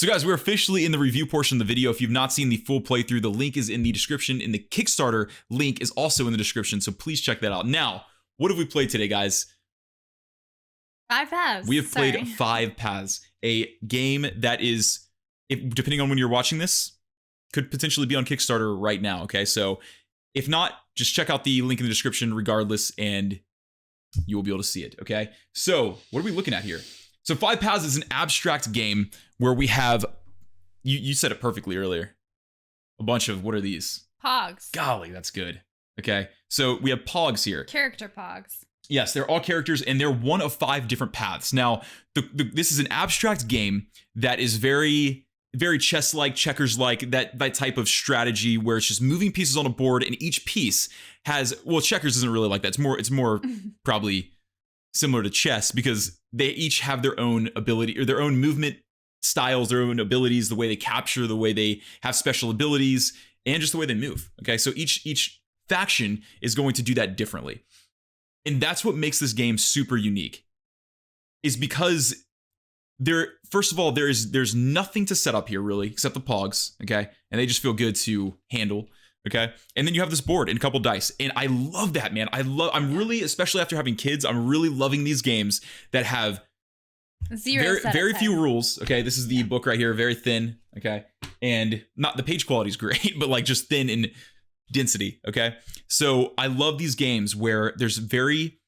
So guys, we're officially in the review portion of the video. If you've not seen the full playthrough, the link is in the description, and the Kickstarter link is also in the description, so please check that out. Now, what have we played today, guys? 5 paths. We have played 5 paths, a game that is, depending on when you're watching this, could potentially be on Kickstarter right now, okay? So if not, just check out the link in the description regardless, and you will be able to see it, okay? So what are we looking at here? So 5 paths is an abstract game where we have, you said it perfectly earlier, a bunch of, what are these? Pogs. Golly, that's good. Okay, so we have pogs here. Character pogs. Yes, they're all characters, and they're one of 5 different paths. Now, this is an abstract game that is very, very chess-like, checkers-like, that type of strategy where it's just moving pieces on a board, and each piece has, well, checkers isn't really like that. It's more probably similar to chess because they each have their own ability or their own movement styles, their own abilities, the way they capture, the way they have special abilities, and just the way they move. Okay, so each faction is going to do that differently. And that's what makes this game super unique, is because first of all, there's nothing to set up here really, except the pogs, okay? And they just feel good to handle, okay? And then you have this board and a couple dice. And I love that, man. I'm really, especially after having kids, I'm really loving these games that have very few rules, okay? This is the book right here, very thin, okay? And not the page quality is great, but like just thin and density, okay? So I love these games where there's very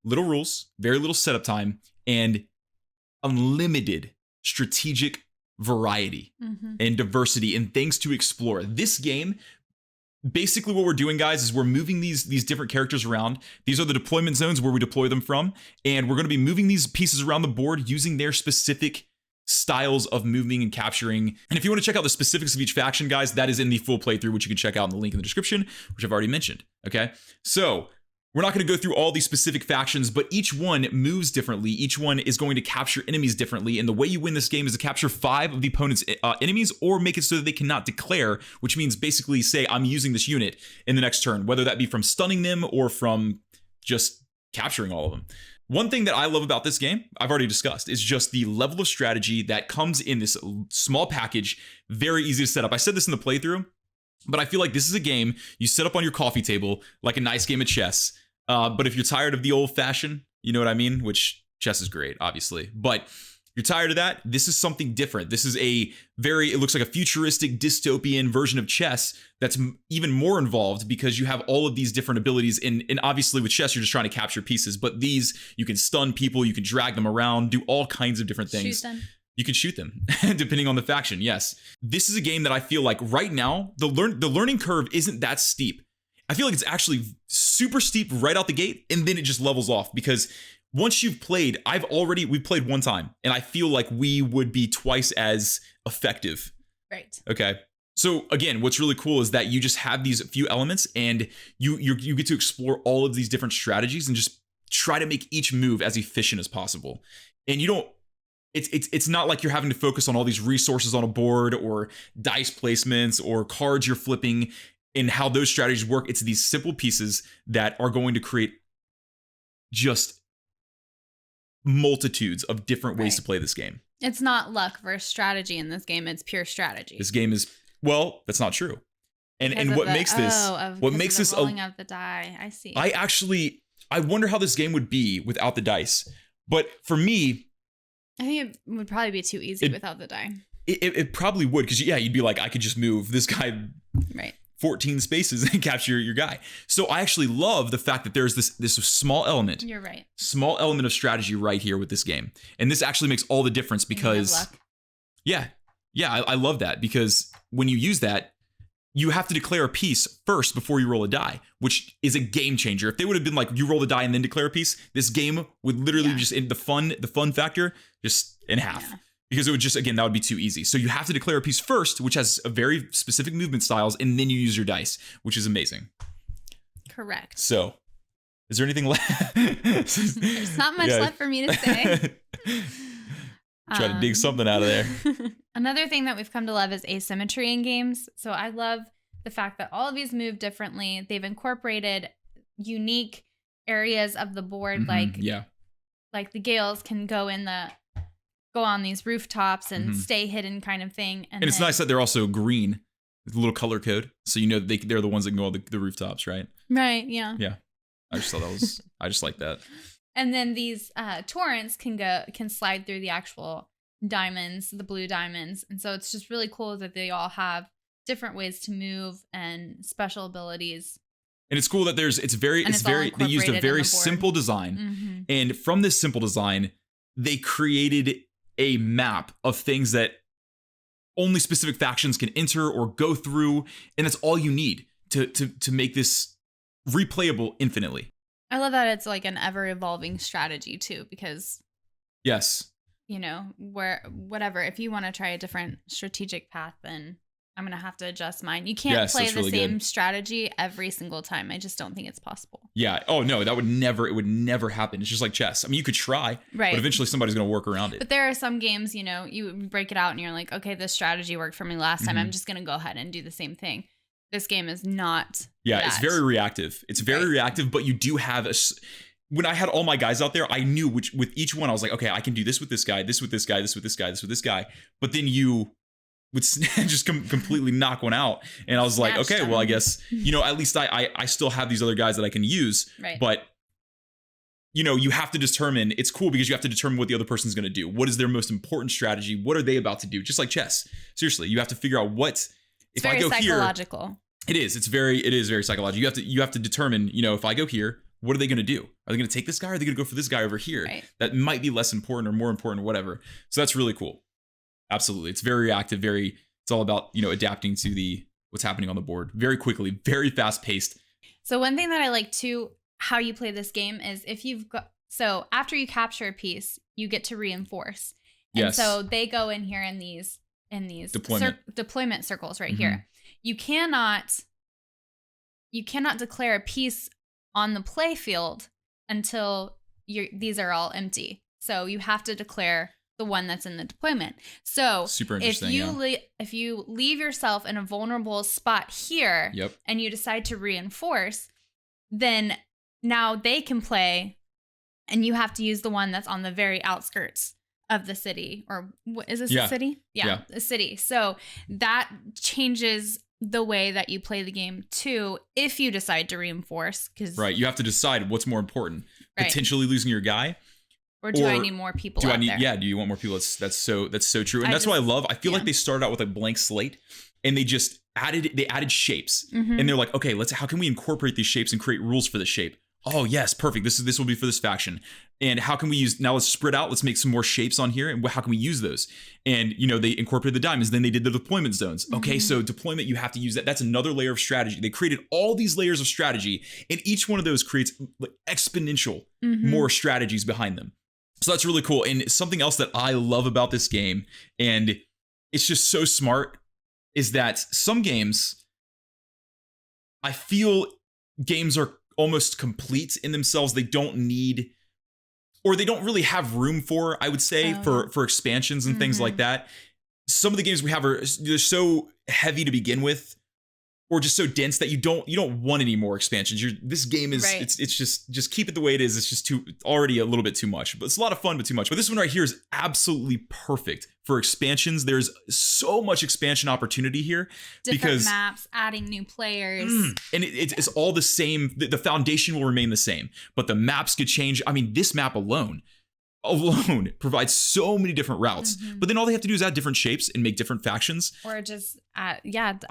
little rules, very little setup time, and unlimited strategic variety and diversity and things to explore. This game, basically what we're doing, guys, is we're moving these different characters around. These are the deployment zones where we deploy them from, and we're going to be moving these pieces around the board using their specific styles of moving and capturing. And if you want to check out the specifics of each faction, guys, that is in the full playthrough, which you can check out in the link in the description, which I've already mentioned, okay? So we're not going to go through all these specific factions, but each one moves differently. Each one is going to capture enemies differently, and the way you win this game is to capture 5 of the opponent's enemies or make it so that they cannot declare, which means basically say, I'm using this unit in the next turn, whether that be from stunning them or from just capturing all of them. One thing that I love about this game, I've already discussed, is just the level of strategy that comes in this small package, very easy to set up. I said this in the playthrough, but I feel like this is a game you set up on your coffee table, like a nice game of chess. But if you're tired of the old fashioned, you know what I mean? Which chess is great, obviously. But you're tired of that? This is something different. This is it looks like a futuristic dystopian version of chess that's even more involved because you have all of these different abilities. And obviously with chess, you're just trying to capture pieces. But these, you can stun people, you can drag them around, do all kinds of different things. Shoot them. You can shoot them, depending on the faction, yes. This is a game that I feel like right now, the learning curve isn't that steep. I feel like it's actually super steep right out the gate, and then it just levels off because once you've played, we've played one time, and I feel like we would be twice as effective. Right. Okay. So again, what's really cool is that you just have these few elements, and you get to explore all of these different strategies and just try to make each move as efficient as possible. And you don't. It's not like you're having to focus on all these resources on a board or dice placements or cards you're flipping and how those strategies work. It's these simple pieces that are going to create just multitudes of different ways to play this game. It's not luck versus strategy in this game. It's pure strategy. This game is, well, that's not true. And what makes this rolling of the die. I see. I wonder how this game would be without the dice. But for me, I think it would probably be too easy without the die. It probably would, because you'd be like, I could just move this guy 14 spaces and capture your guy. So I actually love the fact that there's this small element. You're right. Small element of strategy right here with this game. And this actually makes all the difference because I love that, because when you use that, you have to declare a piece first before you roll a die, which is a game changer. If they would have been like, you roll the die and then declare a piece, this game would literally just end the fun factor just in half. Yeah. Because it would just, again, that would be too easy. So you have to declare a piece first, which has a very specific movement styles, and then you use your dice, which is amazing. Correct. So, is there anything left? There's not much left for me to say. Try to dig something out of there. Another thing that we've come to love is asymmetry in games. So I love the fact that all of these move differently. They've incorporated unique areas of the board, like the Gales can go in the go on these rooftops and Mhm. stay hidden kind of thing. And it's nice that they're also green, with a little color code, so you know they're the ones that can go on the rooftops, right? Right, yeah. Yeah. I just thought that was, I just like that. And then these torrents can slide through the actual diamonds, the blue diamonds. And so it's just really cool that they all have different ways to move and special abilities. And it's cool that they used a very incorporated in the very board. simple design. Mm-hmm. And from this simple design, they created a map of things that only specific factions can enter or go through. And that's all you need to make this replayable infinitely. I love that it's like an ever evolving strategy too, because Yes. you know, whatever, if you want to try a different strategic path, then I'm going to have to adjust mine. You can't play the same strategy every single time. I just don't think it's possible. Yeah. Oh no, it would never happen. It's just like chess. I mean, you could try, right, but eventually somebody's going to work around it. But there are some games, you know, you break it out and you're like, okay, this strategy worked for me last time. I'm just going to go ahead and do the same thing. This game is not. Yeah, that. it's very reactive. It's very reactive, but you do have when I had all my guys out there, I knew with each one, I was like, okay, I can do this with this guy, this with this guy, this with this guy, this with this guy. But then you would just completely knock one out. And I was like, okay, well, I guess, you know, at least I still have these other guys that I can use. Right. But, you know, you have to determine, it's cool because you have to determine what the other person's going to do. What is their most important strategy? What are they about to do? Just like chess. Seriously, you have to figure out what, if I go psychological. It is very psychological. You have to determine, you know, if I go here, what are they going to do? Are they going to take this guy or are they going to go for this guy over here? Right. That might be less important or more important or whatever. So that's really cool. Absolutely. It's very reactive, it's all about, you know, adapting to what's happening on the board very quickly, very fast paced. So one thing that I like too, how you play this game is so after you capture a piece, you get to reinforce. And so they go in here in these deployment circles right here. You cannot declare a piece on the play field until these are all empty. So you have to declare the one that's in the deployment. So super interesting. If you leave yourself in a vulnerable spot here, and you decide to reinforce, then now they can play, and you have to use the one that's on the very outskirts of the city. Or is this a city? Yeah, a city. So that changes the way that you play the game too, if you decide to reinforce. Right, you have to decide what's more important: potentially losing your guy. Or do I need more people out there? Yeah, do you want more people? That's so true. And that's what I love. I feel like they started out with a blank slate and they just added shapes. And they're like, okay, how can we incorporate these shapes and create rules for the shape? Oh, yes, perfect. This will be for this faction. And how can we let's spread out, let's make some more shapes on here. And how can we use those? And, you know, they incorporated the diamonds. Then they did the deployment zones. Okay, so deployment, you have to use that. That's another layer of strategy. They created all these layers of strategy, and each one of those creates exponential more strategies behind them. So that's really cool. And something else that I love about this game, and it's just so smart, is that some games, I feel games are almost complete in themselves. They don't need, or they don't really have room for, I would say, for expansions and things like that. Some of the games we have they're so heavy to begin with, or just so dense that you don't want any more expansions. This game is it's just keep it the way it is. It's just already a little bit too much, but it's a lot of fun, but too much. But this one right here is absolutely perfect for expansions. There's so much expansion opportunity here, different maps, adding new players, and it's all the same. The foundation will remain the same, but the maps could change. I mean, this map alone provides so many different routes, but then all they have to do is add different shapes and make different factions, or just I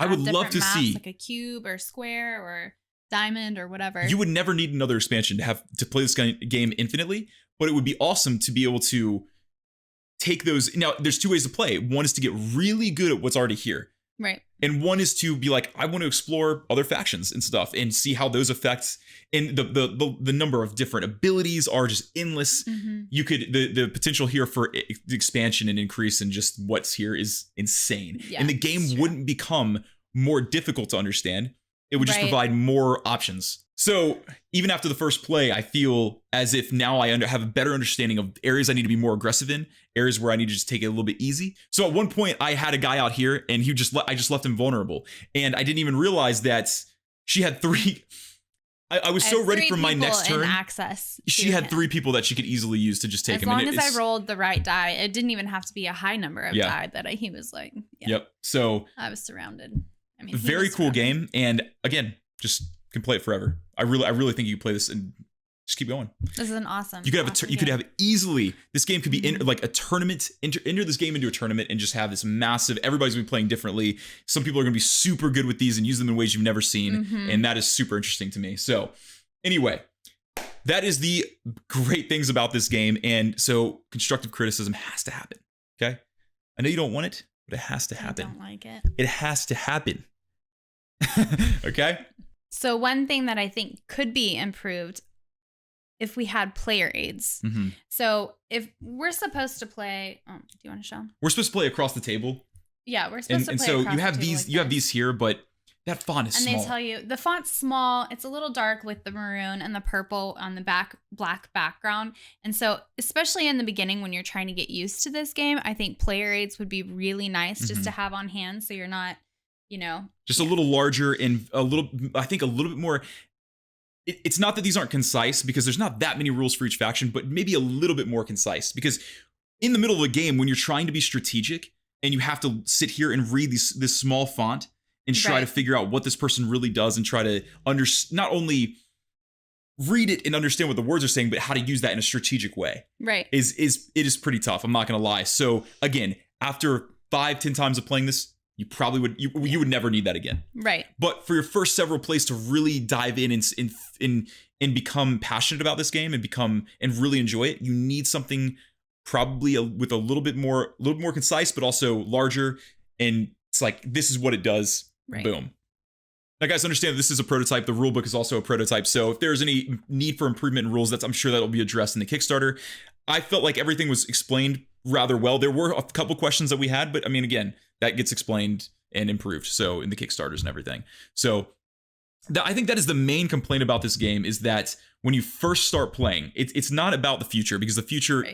would love to see like a cube or square or diamond or whatever. You would never need another expansion to play this game infinitely, but it would be awesome to be able to take those. Now there's two ways to play. One is to get really good at what's already here, right, and one is to be like, I want to explore other factions and stuff and see how those affect. And the number of different abilities are just endless. You could the potential here for expansion and increase and just what's here is insane. And the game wouldn't become more difficult to understand. It would just provide more options. So even after the first play, I feel as if now I have a better understanding of areas I need to be more aggressive in, areas where I need to just take it a little bit easy. So at one point I had a guy out here and I just left him vulnerable. And I didn't even realize that she had three I was so ready for my next turn. Access. She had 3 people that she could easily use to just take him. As long as I rolled the right die, it didn't even have to be a high number of die that he was like. Yeah. Yep. So I was surrounded. I mean, very cool game, and again, just can play it forever. I really think you can play this and just keep going. This is an awesome. You could have you could have easily. This game could be in like a tournament. Enter this game into a tournament and just have this massive. Everybody's gonna be playing differently. Some people are gonna be super good with these and use them in ways you've never seen, and that is super interesting to me. So. Anyway, that is the great things about this game. And so constructive criticism has to happen. Okay. I know you don't want it, but it has to happen. I don't like it. It has to happen. Okay. So one thing that I think could be improved if we had player aids. So if we're supposed to play, do you want to show them? We're supposed to play across the table. Yeah, we're supposed to play across the table. And so you have these, you have these here, but that font is small. And they tell you the font's small. It's a little dark with the maroon and the purple on the black background. And so, especially in the beginning when you're trying to get used to this game, I think player aids would be really nice just to have on hand, so you're not, just a little larger and a little bit more. It's not that these aren't concise because there's not that many rules for each faction, but maybe a little bit more concise because in the middle of a game when you're trying to be strategic and you have to sit here and read this small font. And try to figure out what this person really does and try to not only read it and understand what the words are saying, but how to use that in a strategic way. Right. It is pretty tough. I'm not going to lie. So again, after 5-10 times of playing this, you probably would, you would never need that again. Right. But for your first several plays to really dive in and become passionate about this game and really enjoy it, you need something probably with a little bit more concise, but also larger. And it's like, this is what it does. Right. Boom. Now, guys, understand that this is a prototype. The rulebook is also a prototype. So if there's any need for improvement in rules, I'm sure that'll be addressed in the Kickstarter. I felt like everything was explained rather well. There were a couple questions that we had, but I mean, again, that gets explained and improved. So in the Kickstarters and everything. So I think that is the main complaint about this game is that when you first start playing, it's not about the future because the future,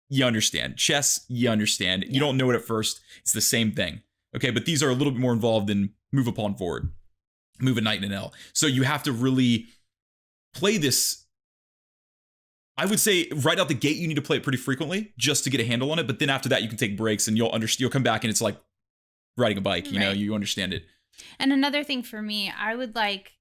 you understand. Chess, you understand. You don't know it at first. It's the same thing. Okay, but these are a little bit more involved in move upon forward, move a knight and an L. So you have to really play this. I would say right out the gate, you need to play it pretty frequently just to get a handle on it. But then after that, you can take breaks and you'll come back and it's like riding a bike. You know, you understand it. And another thing for me, I would like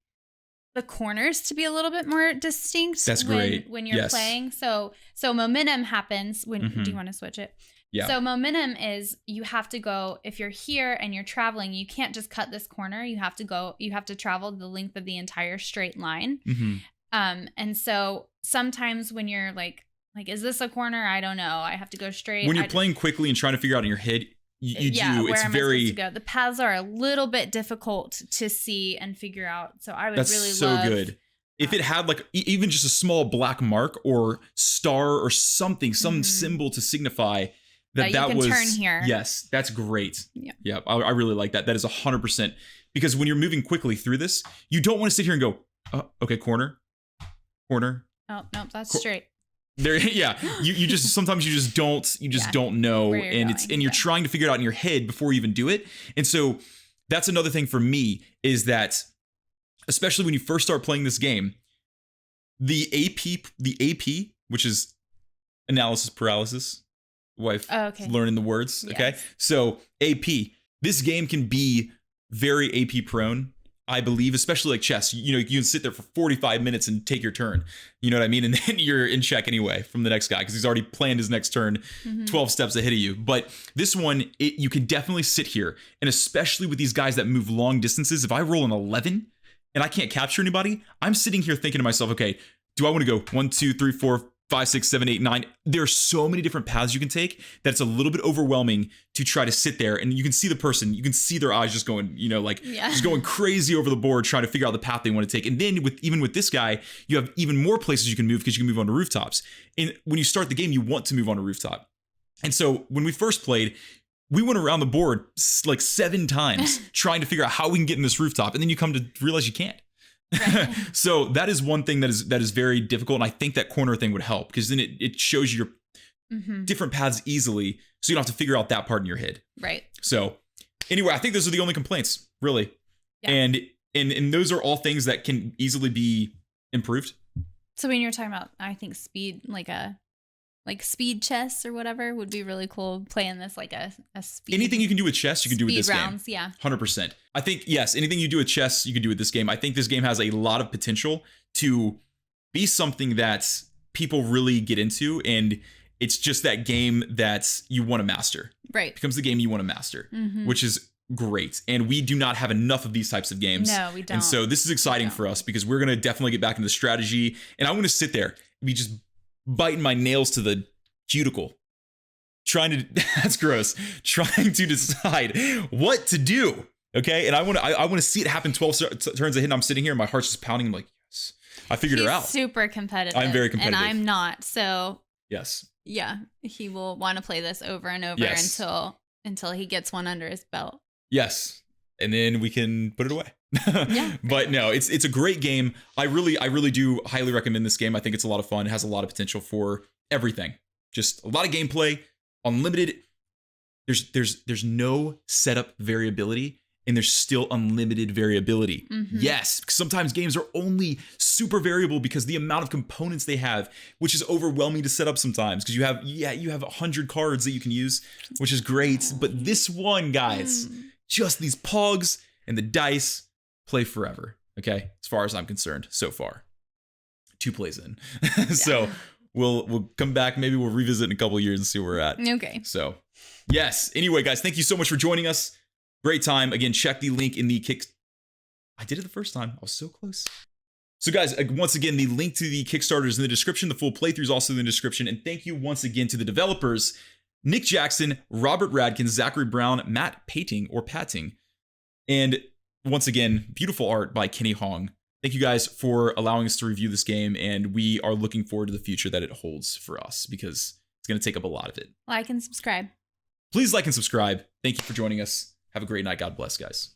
the corners to be a little bit more distinct. That's great. When you're playing. So momentum happens when, do you want to switch it? Yeah. So momentum is you have to go, if you're here and you're traveling, you can't just cut this corner. You have to travel the length of the entire straight line. And so sometimes when you're like, is this a corner? I don't know. I have to go straight. When you're playing quickly and trying to figure out in your head, you do. It's very. To go? The paths are a little bit difficult to see and figure out. So I would really so love. Good. If it had like even just a small black mark or star or something, some symbol to signify that was turn here. Yes, that's great. Yeah, I really like that. That is 100% because when you're moving quickly through this, you don't want to sit here and go, okay, corner. Oh no, that's straight. There, yeah. You just sometimes you just don't know, and you're trying to figure it out in your head before you even do it. And so that's another thing for me is that, especially when you first start playing this game, the AP, which is analysis paralysis. Wife learning the words. Yes. Okay. So AP, this game can be very AP prone, I believe, especially like chess. You know, you can sit there for 45 minutes and take your turn. You know what I mean? And then you're in check anyway from the next guy because he's already planned his next turn 12 steps ahead of you. But this one, you can definitely sit here. And especially with these guys that move long distances, if I roll an 11 and I can't capture anybody, I'm sitting here thinking to myself, okay, do I want to go 1, 2, 3, 4, 5, 6, 7, 8, 9. There are so many different paths you can take that it's a little bit overwhelming to try to sit there. And you can see the person, you can see their eyes just going, just going crazy over the board, trying to figure out the path they want to take. And then even with this guy, you have even more places you can move because you can move onto rooftops. And when you start the game, you want to move on a rooftop. And so when we first played, we went around the board like 7 times trying to figure out how we can get in this rooftop. And then you come to realize you can't. Right. So that is one thing that is very difficult. And I think that corner thing would help because then it shows you your different paths easily. So you don't have to figure out that part in your head. Right. So anyway, I think those are the only complaints really. Yeah. And those are all things that can easily be improved. So when you're talking about, I think speed, like speed chess or whatever would be really cool. Playing this like a speed. Anything you can do with chess, you can do with this rounds, game. Yeah. 100%. I think, yes, anything you do with chess, you can do with this game. I think this game has a lot of potential to be something that people really get into, and it's just that game that you want to master. Right. It becomes the game you want to master, which is great. And we do not have enough of these types of games. No, we don't. And so this is exciting for us because we're going to definitely get back into strategy. And I'm going to sit there and be just biting my nails to the cuticle, trying to, that's gross, trying to decide what to do. Okay. And I want to see it happen 12 turns ahead. And I'm sitting here and my heart's just pounding. I'm like, yes, I figured her out. Super competitive. I'm very competitive. And I'm not. So yes. Yeah. He will want to play this over and over until he gets one under his belt. Yes. And then we can put it away. Yeah. But no, it's a great game. I really do highly recommend this game. I think it's a lot of fun. It has a lot of potential for everything. Just a lot of gameplay, unlimited. There's no setup variability, and there's still unlimited variability. Yes, because sometimes games are only super variable because the amount of components they have, which is overwhelming to set up sometimes because you have 100 cards that you can use, which is great. But this one, guys, just these pogs and the dice play forever. Okay, as far as I'm concerned, so far, 2 plays in. So we'll come back. Maybe we'll revisit in a couple of years and see where we're at. Okay. So yes. Anyway, guys, thank you so much for joining us. Great time. Again, check the link in the kick. I did it the first time. I was so close. So guys, once again, the link to the Kickstarter is in the description. The full playthrough is also in the description. And thank you once again to the developers, Nick Jackson, Robert Radkin, Zachary Brown, Matt Patting. And once again, beautiful art by Kenny Hong. Thank you guys for allowing us to review this game. And we are looking forward to the future that it holds for us because it's going to take up a lot of it. Like and subscribe. Please like and subscribe. Thank you for joining us. Have a great night. God bless, guys.